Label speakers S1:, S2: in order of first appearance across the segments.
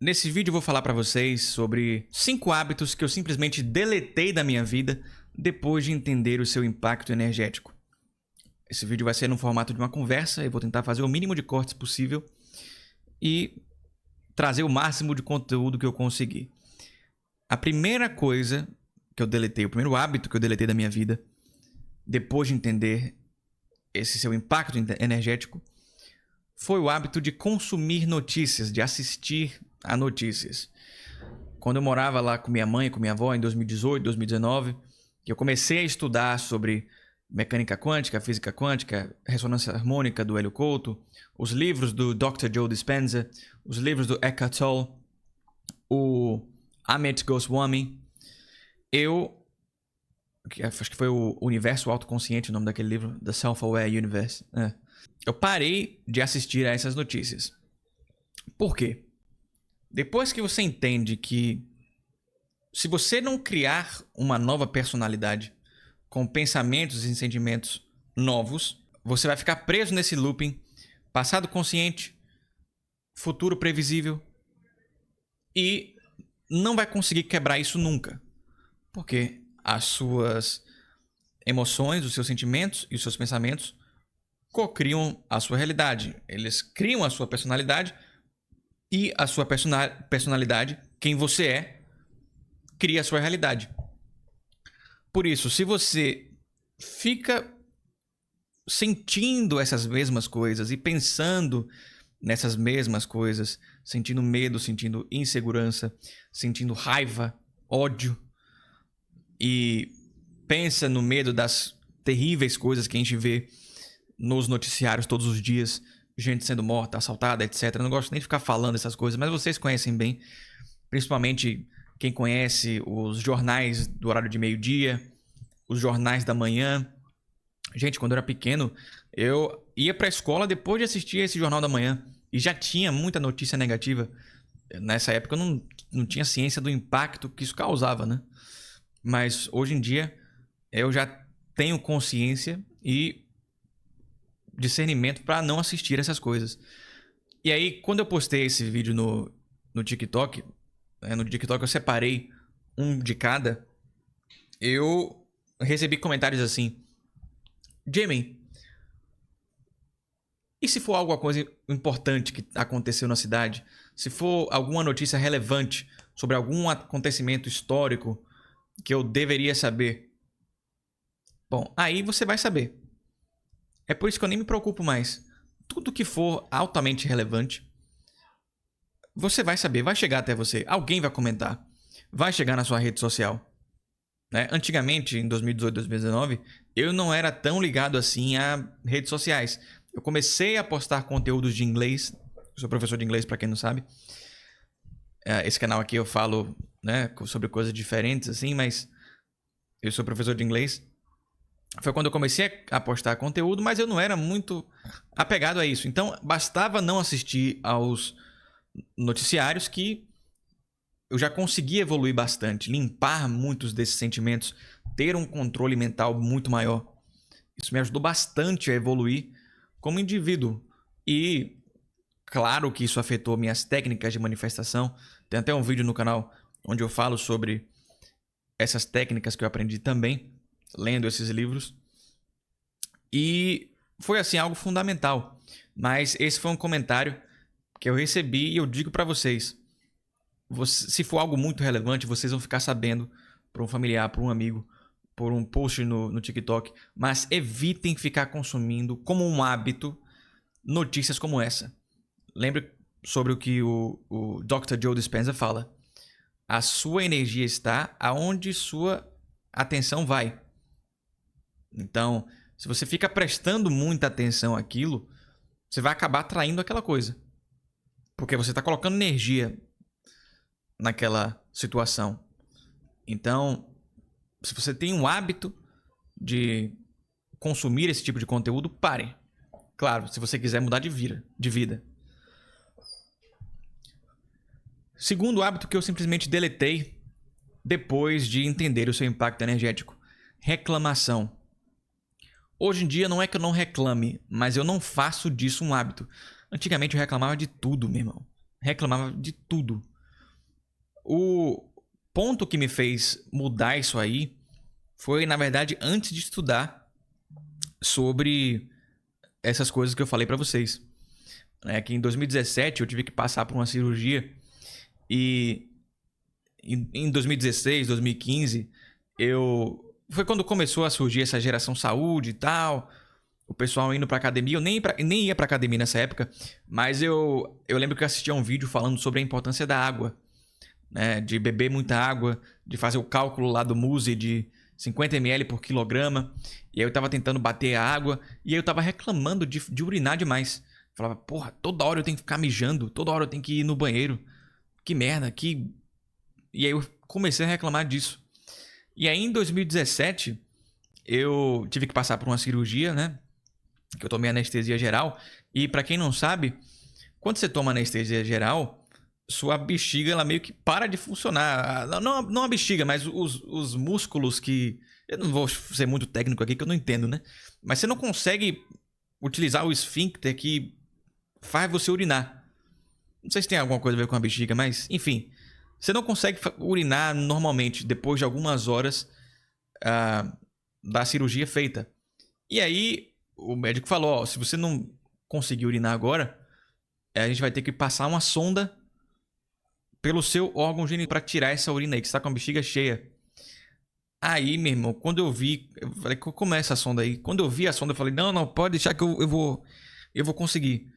S1: Nesse vídeo eu vou falar pra vocês sobre 5 hábitos que eu simplesmente deletei da minha vida depois de entender o seu impacto energético. Esse vídeo vai ser no formato de uma conversa, eu vou tentar fazer o mínimo de cortes possível e trazer o máximo de conteúdo que eu conseguir. A primeira coisa que eu deletei, o primeiro hábito que eu deletei da minha vida, depois de entender esse seu impacto energético, foi o hábito de consumir notícias, de assistir a notícias. Quando eu morava lá com minha mãe e com minha avó em 2018, 2019, eu comecei a estudar sobre mecânica quântica, física quântica, ressonância harmônica do Hélio Couto, os livros do Dr. Joe Dispenza, os livros do Eckhart Tolle, o Amit Goswami. Acho que foi o Universo Autoconsciente, o nome daquele livro, The Self-Aware Universe. Eu parei de assistir a essas notícias. Por quê? Depois que você entende que se você não criar uma nova personalidade com pensamentos e sentimentos novos, você vai ficar preso nesse looping, passado consciente, futuro previsível, e não vai conseguir quebrar isso nunca. Porque as suas emoções, os seus sentimentos e os seus pensamentos co-criam a sua realidade. Eles criam a sua personalidade e a sua personalidade, quem você é, cria a sua realidade. Por isso, se você fica sentindo essas mesmas coisas e pensando nessas mesmas coisas, sentindo medo, sentindo insegurança, sentindo raiva, ódio, e pensa no medo das terríveis coisas que a gente vê nos noticiários todos os dias, gente sendo morta, assaltada, etc. Eu não gosto nem de ficar falando essas coisas, mas vocês conhecem bem, principalmente quem conhece os jornais do horário de meio-dia, os jornais da manhã. Gente, quando eu era pequeno, eu ia pra escola depois de assistir esse jornal da manhã e já tinha muita notícia negativa. Nessa época eu não tinha ciência do impacto que isso causava, né? Mas hoje em dia eu já tenho consciência e discernimento para não assistir essas coisas. E aí, quando eu postei esse vídeo no TikTok, eu separei um de cada, eu recebi comentários assim: Jimmy, e se for alguma coisa importante que aconteceu na cidade? Se for alguma notícia relevante sobre algum acontecimento histórico que eu deveria saber? Bom, aí você vai saber. É por isso que eu nem me preocupo mais. Tudo que for altamente relevante, você vai saber, vai chegar até você. Alguém vai comentar. Vai chegar na sua rede social. Né? Antigamente, em 2018, 2019, eu não era tão ligado assim a redes sociais. Eu comecei a postar conteúdos de inglês. Eu sou professor de inglês, para quem não sabe. Esse canal aqui eu falo, né, sobre coisas diferentes, assim, mas eu sou professor de inglês. Foi quando eu comecei a postar conteúdo, mas eu não era muito apegado a isso. Então, bastava não assistir aos noticiários que eu já conseguia evoluir bastante, limpar muitos desses sentimentos, ter um controle mental muito maior. Isso me ajudou bastante a evoluir como indivíduo. E claro que isso afetou minhas técnicas de manifestação. Tem até um vídeo no canal onde eu falo sobre essas técnicas que eu aprendi também, lendo esses livros. E foi assim algo fundamental. Mas esse foi um comentário que eu recebi e eu digo para vocês: se for algo muito relevante, vocês vão ficar sabendo por um familiar, por um amigo, por um post no TikTok. Mas evitem ficar consumindo como um hábito notícias como essa. Lembre sobre o que o Dr. Joe Dispenza fala. A sua energia está aonde sua atenção vai. Então, se você fica prestando muita atenção àquilo, você vai acabar atraindo aquela coisa. Porque você está colocando energia naquela situação. Então, se você tem um hábito de consumir esse tipo de conteúdo, pare. Claro, se você quiser mudar de vida. Segundo hábito que eu simplesmente deletei depois de entender o seu impacto energético: reclamação. Hoje em dia não é que eu não reclame, mas eu não faço disso um hábito. Antigamente eu reclamava de tudo, meu irmão. Reclamava de tudo. O ponto que me fez mudar isso aí foi, na verdade, antes de estudar sobre essas coisas que eu falei pra vocês. É que em 2017 eu tive que passar por uma cirurgia e em 2016, 2015, foi quando começou a surgir essa geração saúde e tal, o pessoal indo pra academia. Eu nem ia pra academia nessa época, mas eu lembro que eu assistia um vídeo falando sobre a importância da água, né? De beber muita água, de fazer o cálculo lá do Muse de 50 ml por quilograma. E aí eu tava tentando bater a água e aí eu tava reclamando de urinar demais. Falava, porra, toda hora eu tenho que ficar mijando, toda hora eu tenho que ir no banheiro. Que merda, que... E aí eu comecei a reclamar disso. E aí em 2017, eu tive que passar por uma cirurgia, né? Que eu tomei anestesia geral. E pra quem não sabe, quando você toma anestesia geral, sua bexiga ela meio que para de funcionar. Não a bexiga, mas os músculos que... Eu não vou ser muito técnico aqui, que eu não entendo, né? Mas você não consegue utilizar o esfíncter que faz você urinar. Não sei se tem alguma coisa a ver com a bexiga, mas enfim. Você não consegue urinar normalmente depois de algumas horas da cirurgia feita. E aí o médico falou, ó, se você não conseguir urinar agora, a gente vai ter que passar uma sonda pelo seu órgão genital para tirar essa urina aí, que você tá com a bexiga cheia. Aí, meu irmão, quando eu vi... Eu falei, como é essa sonda aí? Quando eu vi a sonda, eu falei, não, pode deixar que eu vou conseguir.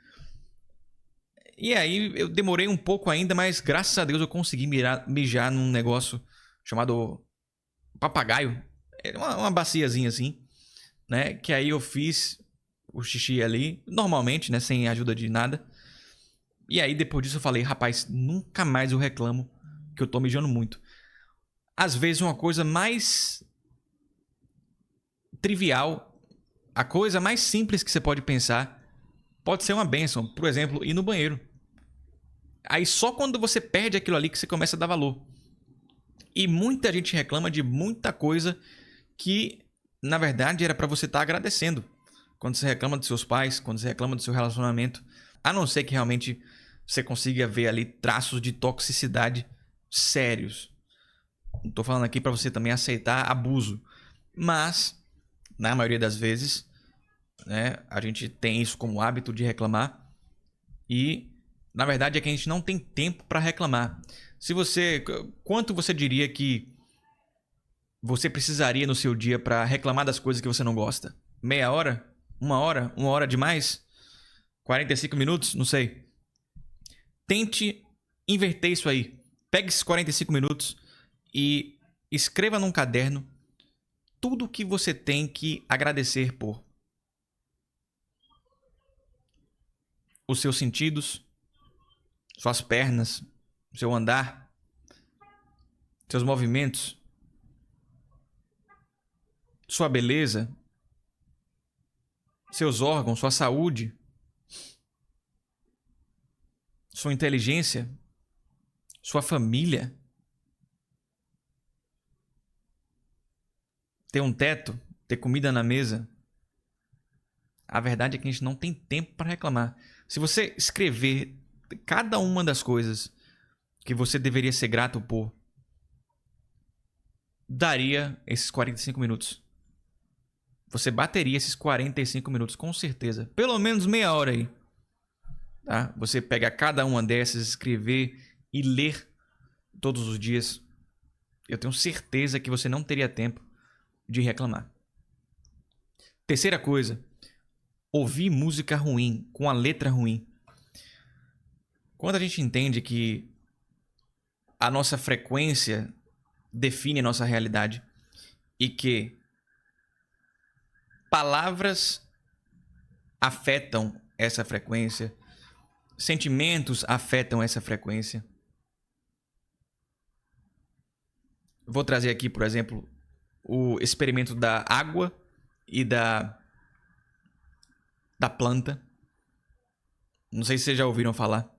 S1: E aí, eu demorei um pouco ainda, mas graças a Deus eu consegui mijar num negócio chamado papagaio. É uma baciazinha assim, né? Que aí eu fiz o xixi ali, normalmente, né? Sem ajuda de nada. E aí, depois disso, eu falei, rapaz, nunca mais eu reclamo que eu tô mijando muito. Às vezes, uma coisa mais trivial, a coisa mais simples que você pode pensar, pode ser uma bênção. Por exemplo, ir no banheiro. Aí só quando você perde aquilo ali que você começa a dar valor. E muita gente reclama de muita coisa que, na verdade, era pra você estar agradecendo. Quando você reclama dos seus pais, quando você reclama do seu relacionamento. A não ser que realmente você consiga ver ali traços de toxicidade sérios. Não tô falando aqui pra você também aceitar abuso. Mas, na maioria das vezes, né, a gente tem isso como hábito de reclamar. E, na verdade, é que a gente não tem tempo pra reclamar. Quanto você diria que você precisaria no seu dia pra reclamar das coisas que você não gosta? Meia hora? Uma hora? Uma hora demais? 45 minutos? Não sei. Tente inverter isso aí. Pegue esses 45 minutos e escreva num caderno tudo que você tem que agradecer por. Os seus sentidos, suas pernas, seu andar, seus movimentos, sua beleza, seus órgãos, sua saúde, sua inteligência, sua família, ter um teto, ter comida na mesa. A verdade é que a gente não tem tempo para reclamar. Se você escrever cada uma das coisas que você deveria ser grato por, daria esses 45 minutos. Você bateria esses 45 minutos, com certeza. Pelo menos meia hora aí. Tá? Você pega cada uma dessas, escrever e ler todos os dias. Eu tenho certeza que você não teria tempo de reclamar. Terceira coisa. Ouvir música ruim, com a letra ruim. Quando a gente entende que a nossa frequência define a nossa realidade e que palavras afetam essa frequência, sentimentos afetam essa frequência. Vou trazer aqui, por exemplo, o experimento da água e da planta. Não sei se vocês já ouviram falar.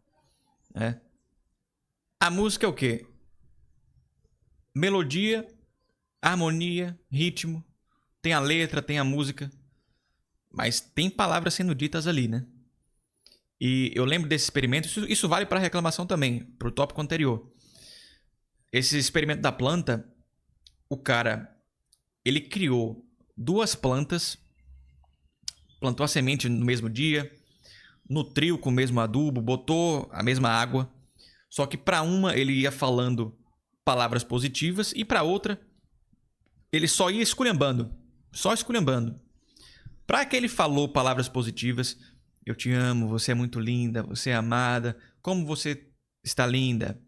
S1: Né? A música é o quê? Melodia, harmonia, ritmo. Tem a letra, tem a música. Mas tem palavras sendo ditas ali, né? E eu lembro desse experimento. Isso vale para reclamação também, para o tópico anterior. esse experimento da planta, o cara, ele criou 2 plantas, plantou a semente no mesmo dia, nutriu com o mesmo adubo, botou a mesma água. Só que para uma ele ia falando palavras positivas e para outra ele só ia esculhambando. Só esculhambando. Para que ele falou palavras positivas, eu te amo, você é muito linda, você é amada, como você está linda,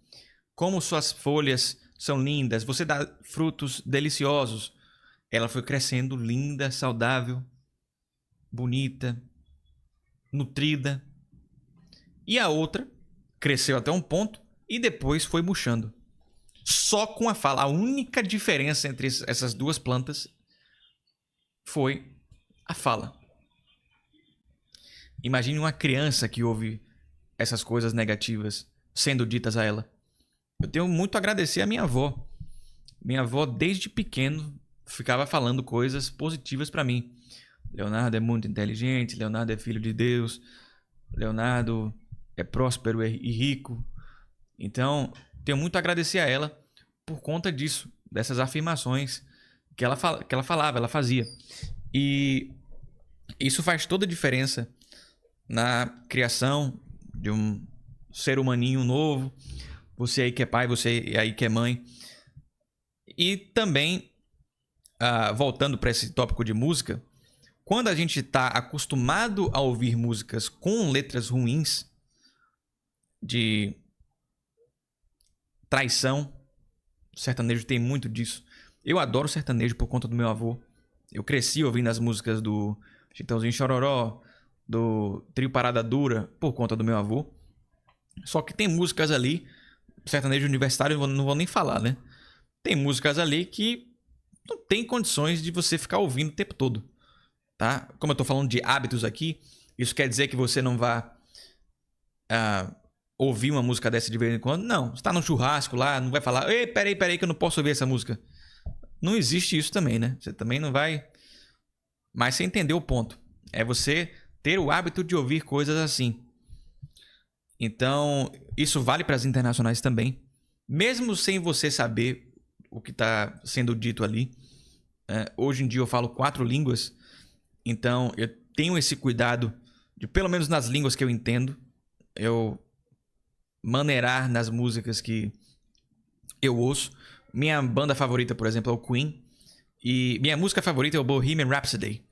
S1: como suas folhas são lindas, você dá frutos deliciosos. Ela foi crescendo linda, saudável, bonita, nutrida. E a outra cresceu até um ponto e depois foi murchando. Só com a fala. A única diferença entre essas 2 plantas foi a fala. Imagine uma criança que ouve essas coisas negativas sendo ditas a ela. Eu tenho muito a agradecer a minha avó. Minha avó, desde pequeno, ficava falando coisas positivas para mim. Leonardo é muito inteligente, Leonardo é filho de Deus, Leonardo é próspero e rico. Então, tenho muito a agradecer a ela por conta disso, dessas afirmações que ela falava, ela fazia. E isso faz toda a diferença na criação de um ser humaninho novo. Você aí que é pai, você aí que é mãe. E também, voltando para esse tópico de música, quando a gente está acostumado a ouvir músicas com letras ruins, de traição, o sertanejo tem muito disso. Eu adoro sertanejo por conta do meu avô. Eu cresci ouvindo as músicas do Chitãozinho Chororó, do Trio Parada Dura, por conta do meu avô. Só que tem músicas ali, sertanejo universitário não vou nem falar, né? Tem músicas ali que não tem condições de você ficar ouvindo o tempo todo, tá? Como eu tô falando de hábitos aqui, isso quer dizer que você não vá ouvir uma música dessa de vez em quando? Não. Você tá num churrasco lá, não vai falar: ei, peraí que eu não posso ouvir essa música. Não existe isso também, né? Você também não vai... Mas você entendeu o ponto. É você ter o hábito de ouvir coisas assim. Então, isso vale para as internacionais também. Mesmo sem você saber o que está sendo dito ali. Hoje em dia eu falo 4 línguas. Então, eu tenho esse cuidado de, pelo menos nas línguas que eu entendo, eu maneirar nas músicas que eu ouço. Minha banda favorita, por exemplo, é o Queen. E minha música favorita é o Bohemian Rhapsody.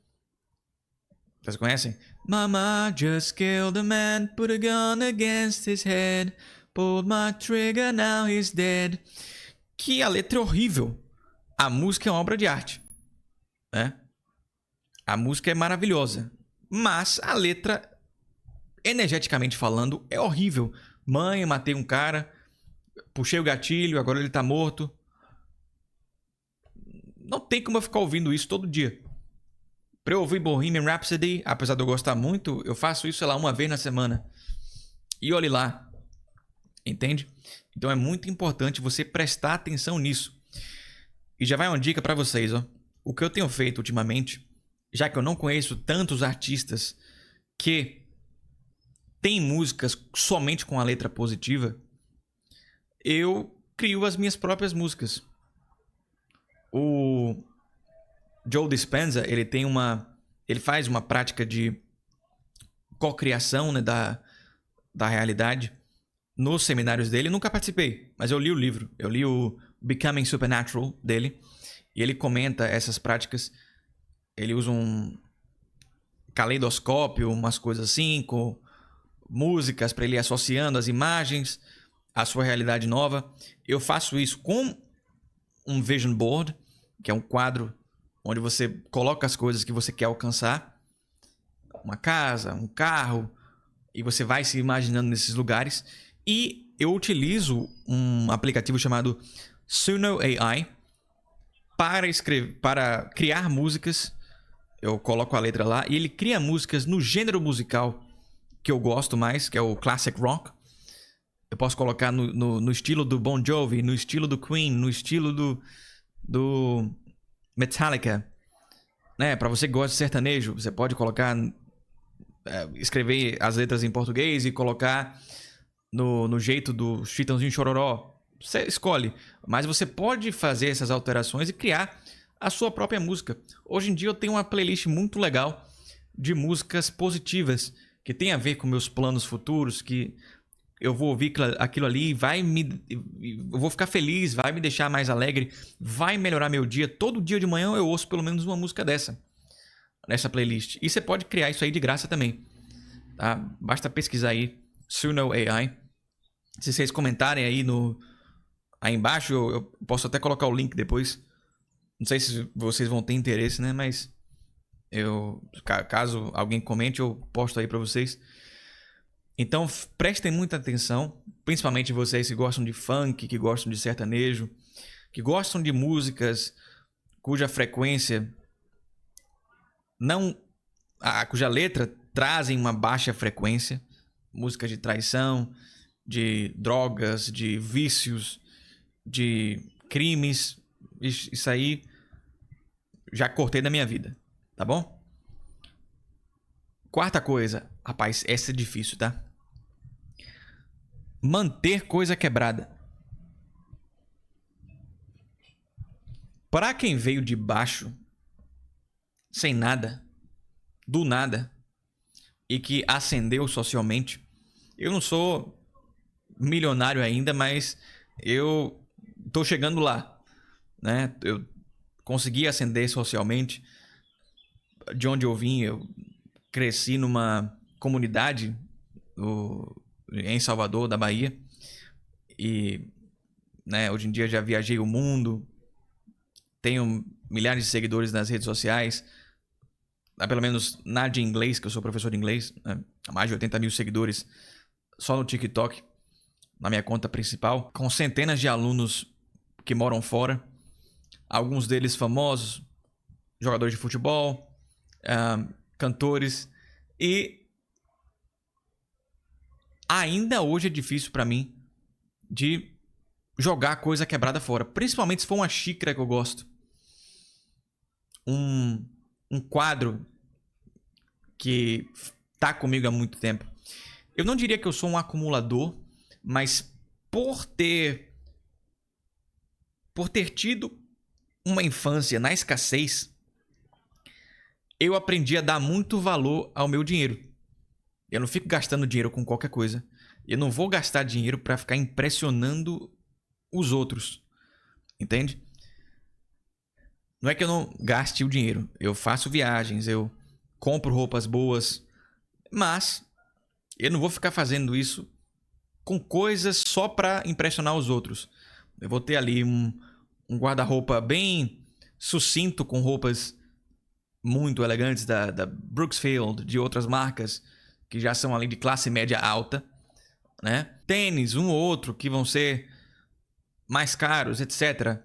S1: Vocês conhecem? Mama just killed a man, put a gun against his head, pulled my trigger, now he's dead. Que a letra é horrível. A música é uma obra de arte, né? A música é maravilhosa. Mas a letra, energeticamente falando, é horrível. Mãe, eu matei um cara, puxei o gatilho, agora ele tá morto. Não tem como eu ficar ouvindo isso todo dia. Pra eu ouvir Bohemian Rhapsody, apesar de eu gostar muito, eu faço isso, sei lá, uma vez na semana. E olhe lá. Entende? Então é muito importante você prestar atenção nisso. E já vai uma dica pra vocês, ó. O que eu tenho feito ultimamente, já que eu não conheço tantos artistas que têm músicas somente com a letra positiva, eu crio as minhas próprias músicas. O Joe Dispenza, ele faz uma prática de cocriação, né, da realidade nos seminários dele. Eu nunca participei, mas eu li o livro. Eu li o Becoming Supernatural dele. E ele comenta essas práticas. Ele usa um caleidoscópio, umas coisas assim, com músicas para ele ir associando as imagens à sua realidade nova. Eu faço isso com um vision board, que é um quadro onde você coloca as coisas que você quer alcançar. Uma casa, um carro, e você vai se imaginando nesses lugares. E eu utilizo um aplicativo chamado Suno AI para criar músicas. Eu coloco a letra lá e ele cria músicas no gênero musical que eu gosto mais, que é o classic rock. Eu posso colocar no estilo do Bon Jovi, no estilo do Queen, no estilo do Metallica, né? Para você que gosta de sertanejo, você pode colocar, escrever as letras em português e colocar no jeito do Chitãozinho Chororó. Você escolhe. Mas você pode fazer essas alterações e criar a sua própria música. Hoje em dia eu tenho uma playlist muito legal de músicas positivas, que tem a ver com meus planos futuros, que eu vou ouvir aquilo ali, eu vou ficar feliz, vai me deixar mais alegre, vai melhorar meu dia. Todo dia de manhã eu ouço pelo menos uma música nessa playlist. E você pode criar isso aí de graça também, tá? Basta pesquisar aí Suno AI. Se vocês comentarem aí embaixo, eu posso até colocar o link depois. Não sei se vocês vão ter interesse, né? Mas caso alguém comente, eu posto aí pra vocês. Então prestem muita atenção, principalmente vocês que gostam de funk, que gostam de sertanejo, que gostam de músicas cuja frequência cuja letra trazem uma baixa frequência, músicas de traição, de drogas, de vícios, de crimes. Isso aí já cortei da minha vida, tá bom? Quarta coisa, rapaz, essa é difícil, tá? Manter coisa quebrada. Para quem veio de baixo, sem nada, do nada, e que ascendeu socialmente, eu não sou milionário ainda, mas eu tô chegando lá, né? Eu consegui ascender socialmente. De onde eu vim, eu cresci numa comunidade em Salvador, da Bahia. E, né, hoje em dia já viajei o mundo. Tenho milhares de seguidores nas redes sociais. Pelo menos na de inglês, que eu sou professor de inglês. Né? Mais de 80 mil seguidores só no TikTok, na minha conta principal. Com centenas de alunos que moram fora. Alguns deles famosos, jogadores de futebol, cantores. E ainda hoje é difícil pra mim de jogar coisa quebrada fora. Principalmente se for uma xícara que eu gosto. Um quadro que tá comigo há muito tempo. Eu não diria que eu sou um acumulador, mas por ter tido uma infância na escassez, eu aprendi a dar muito valor ao meu dinheiro. Eu não fico gastando dinheiro com qualquer coisa. Eu não vou gastar dinheiro para ficar impressionando os outros. Entende? Não é que eu não gaste o dinheiro. Eu faço viagens, eu compro roupas boas. Mas eu não vou ficar fazendo isso com coisas só para impressionar os outros. Eu vou ter ali um guarda-roupa bem sucinto, com roupas muito elegantes da Brooksfield, de outras marcas que já são ali de classe média alta, né? Tênis, um ou outro que vão ser mais caros, etc.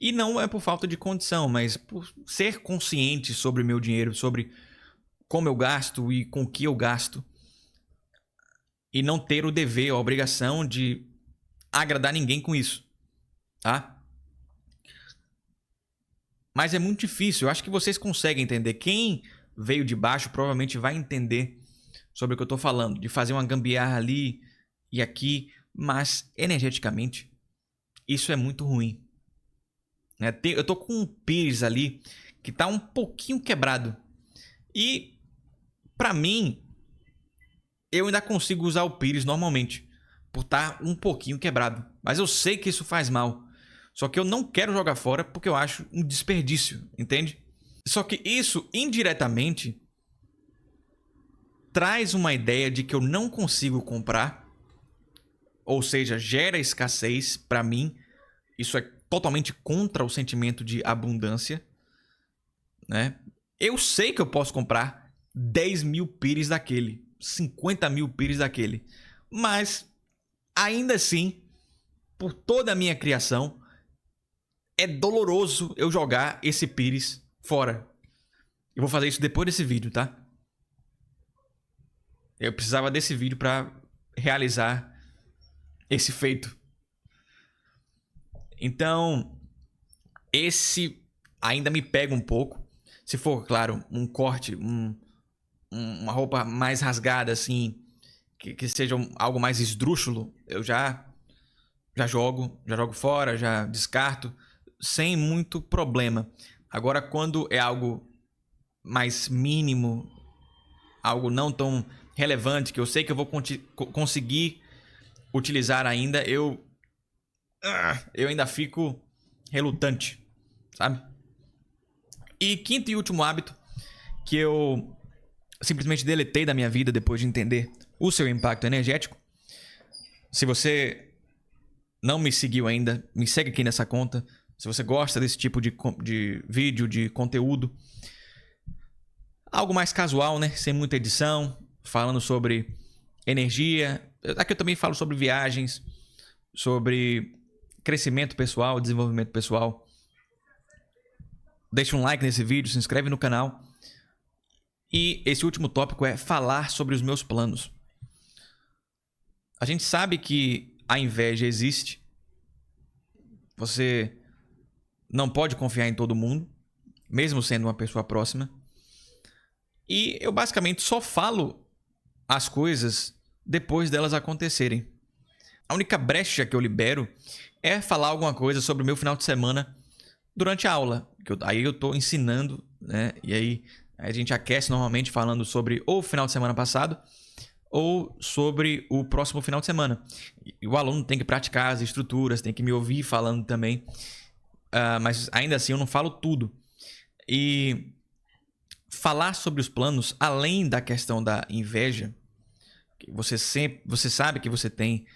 S1: E não é por falta de condição, mas por ser consciente sobre o meu dinheiro, sobre como eu gasto e com o que eu gasto. E não ter o dever, a obrigação de agradar ninguém com isso, tá? Mas é muito difícil. Eu acho que vocês conseguem entender. Quem veio de baixo provavelmente vai entender sobre o que eu tô falando. De fazer uma gambiarra ali e aqui. Mas, energeticamente, isso é muito ruim. Eu tô com um pires ali que tá um pouquinho quebrado. E, pra mim, eu ainda consigo usar o pires normalmente. Por estar um pouquinho quebrado. Mas eu sei que isso faz mal. Só que eu não quero jogar fora porque eu acho um desperdício, entende? Só que isso, indiretamente, traz uma ideia de que eu não consigo comprar. Ou seja, gera escassez pra mim. Isso é totalmente contra o sentimento de abundância, né? Eu sei que eu posso comprar 10 mil pires daquele, 50 mil pires daquele. Mas, ainda assim, por toda a minha criação, é doloroso eu jogar esse pires fora. Eu vou fazer isso depois desse vídeo, tá? Eu precisava desse vídeo pra realizar esse feito. Então, esse ainda me pega um pouco. Se for, claro, um corte, uma roupa mais rasgada, assim, que seja algo mais esdrúxulo, eu já já jogo fora, já descarto, sem muito problema. Agora, quando é algo mais mínimo, algo não tão relevante, que eu sei que eu vou conseguir utilizar ainda, eu ainda fico relutante, sabe? E quinto e último hábito que eu simplesmente deletei da minha vida depois de entender o seu impacto energético. Se você não me seguiu ainda, me segue aqui nessa conta. Se você gosta desse tipo de vídeo, de conteúdo, algo mais casual, né? Sem muita edição, falando sobre energia. Aqui eu também falo sobre viagens, sobre crescimento pessoal, desenvolvimento pessoal. Deixa um like nesse vídeo, se inscreve no canal. E esse último tópico é falar sobre os meus planos. A gente sabe que a inveja existe. Você não pode confiar em todo mundo, mesmo sendo uma pessoa próxima. E eu basicamente só falo as coisas depois delas acontecerem. A única brecha que eu libero é falar alguma coisa sobre o meu final de semana durante a aula. Aí eu estou ensinando, né? E aí a gente aquece normalmente falando sobre ou o final de semana passado ou sobre o próximo final de semana. E o aluno tem que praticar as estruturas, tem que me ouvir falando também. Mas ainda assim eu não falo tudo. E falar sobre os planos, além da questão da inveja, você sabe que você tem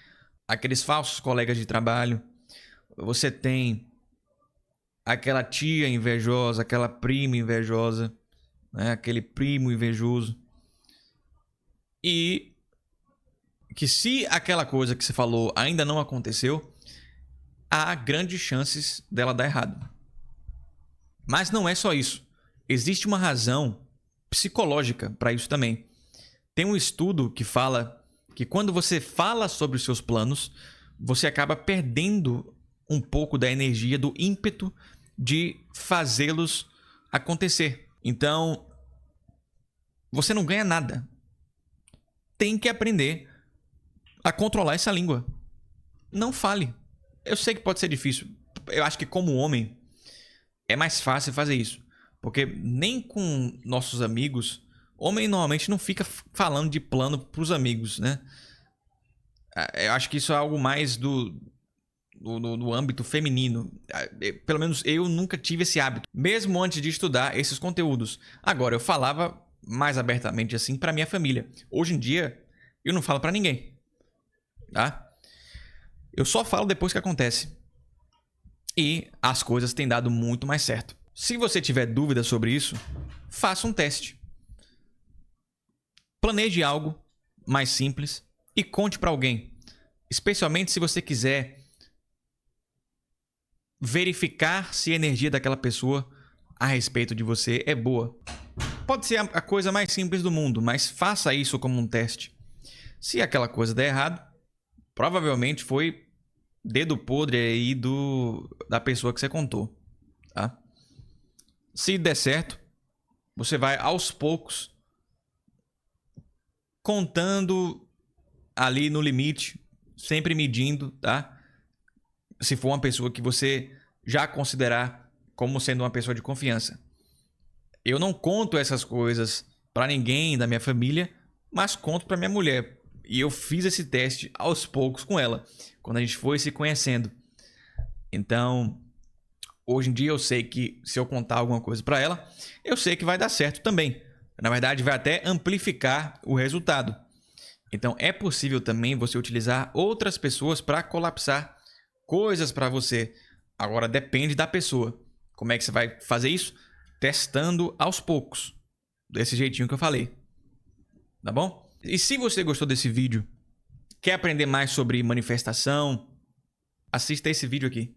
S1: aqueles falsos colegas de trabalho, você tem aquela tia invejosa, aquela prima invejosa, né? Aquele primo invejoso. E que se aquela coisa que você falou ainda não aconteceu, há grandes chances dela dar errado. Mas não é só isso. Existe uma razão psicológica para isso também. Tem um estudo que fala que quando você fala sobre os seus planos, você acaba perdendo um pouco da energia, do ímpeto de fazê-los acontecer. Então, você não ganha nada. Tem que aprender a controlar essa língua. Não fale. Eu sei que pode ser difícil. Eu acho que como homem é mais fácil fazer isso. Porque nem com nossos amigos, homem normalmente não fica falando de plano pros amigos, né? Eu acho que isso é algo mais do âmbito feminino. Pelo menos eu nunca tive esse hábito, mesmo antes de estudar esses conteúdos. Agora, eu falava mais abertamente assim pra minha família. Hoje em dia, eu não falo pra ninguém, tá? Eu só falo depois que acontece. E as coisas têm dado muito mais certo. Se você tiver dúvida sobre isso, faça um teste. Planeje algo mais simples e conte para alguém. Especialmente se você quiser verificar se a energia daquela pessoa a respeito de você é boa. Pode ser a coisa mais simples do mundo, mas faça isso como um teste. Se aquela coisa der errado, provavelmente foi dedo podre aí da pessoa que você contou, tá? Se der certo, você vai aos poucos contando ali no limite, sempre medindo, tá? Se for uma pessoa que você já considerar como sendo uma pessoa de confiança. Eu não conto essas coisas pra ninguém da minha família, mas conto pra minha mulher. E eu fiz esse teste aos poucos com ela, quando a gente foi se conhecendo. Então, hoje em dia eu sei que se eu contar alguma coisa pra ela, eu sei que vai dar certo também. Na verdade, vai até amplificar o resultado. Então, é possível também você utilizar outras pessoas para colapsar coisas para você. Agora, depende da pessoa. Como é que você vai fazer isso? Testando aos poucos. Desse jeitinho que eu falei. Tá bom? E se você gostou desse vídeo, quer aprender mais sobre manifestação, assista esse vídeo aqui.